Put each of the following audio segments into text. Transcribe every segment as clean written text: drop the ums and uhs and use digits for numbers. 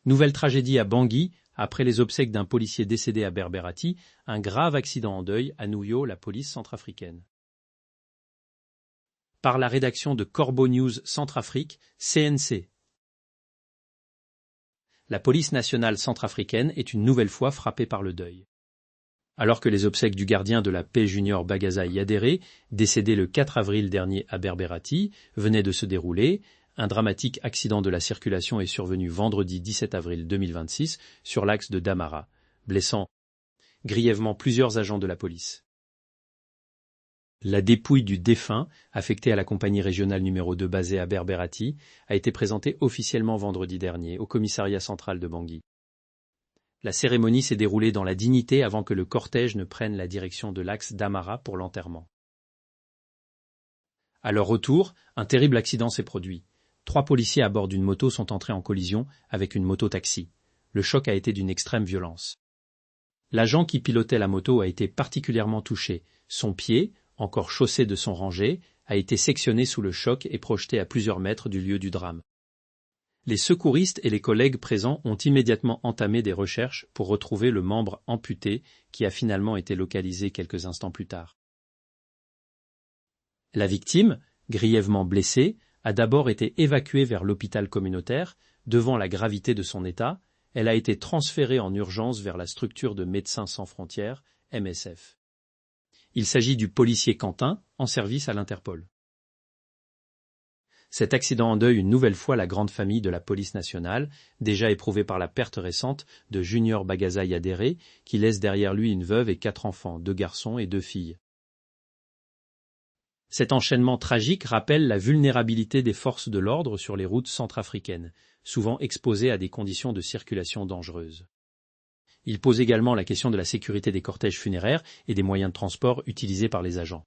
Nouvelle tragédie à Bangui, après les obsèques d'un policier décédé à Berberati, un grave accident en deuil à Nouyo, la police centrafricaine. Par la rédaction de Corbeau News Centrafrique, CNC. La police nationale centrafricaine est une nouvelle fois frappée par le deuil. Alors que les obsèques du gardien de la paix Junior Bagaza Yadéré, décédé le 4 avril dernier à Berberati, venaient de se dérouler, un dramatique accident de la circulation est survenu vendredi 17 avril 2026 sur l'axe de Damara, blessant grièvement plusieurs agents de la police. La dépouille du défunt, affecté à la compagnie régionale numéro 2 basée à Berberati, a été présentée officiellement vendredi dernier au commissariat central de Bangui. La cérémonie s'est déroulée dans la dignité avant que le cortège ne prenne la direction de l'axe d'Amara pour l'enterrement. À leur retour, un terrible accident s'est produit. 3 policiers à bord d'une moto sont entrés en collision avec une moto-taxi. Le choc a été d'une extrême violence. L'agent qui pilotait la moto a été particulièrement touché. Son pied, encore chaussé de son rangé, a été sectionné sous le choc et projeté à plusieurs mètres du lieu du drame. Les secouristes et les collègues présents ont immédiatement entamé des recherches pour retrouver le membre amputé qui a finalement été localisé quelques instants plus tard. La victime, grièvement blessée, a d'abord été évacuée vers l'hôpital communautaire. Devant la gravité de son état, elle a été transférée en urgence vers la structure de Médecins sans frontières, MSF. Il s'agit du policier Quentin, en service à l'Interpol. Cet accident endeuille une nouvelle fois la grande famille de la police nationale, déjà éprouvée par la perte récente de Junior Bagaza Yadéré, qui laisse derrière lui une veuve et 4 enfants, 2 garçons et 2 filles. Cet enchaînement tragique rappelle la vulnérabilité des forces de l'ordre sur les routes centrafricaines, souvent exposées à des conditions de circulation dangereuses. Il pose également la question de la sécurité des cortèges funéraires et des moyens de transport utilisés par les agents.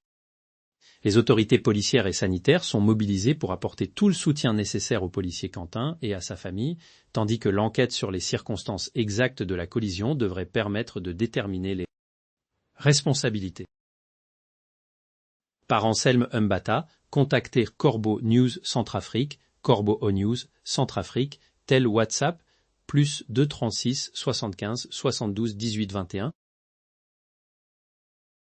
Les autorités policières et sanitaires sont mobilisées pour apporter tout le soutien nécessaire au policier Quentin et à sa famille, tandis que l'enquête sur les circonstances exactes de la collision devrait permettre de déterminer les responsabilités. Par Anselme Mbata, contactez Corbeau News Centrafrique, Corbeau News Centrafrique, tel WhatsApp, +2 36 75 72 18 21.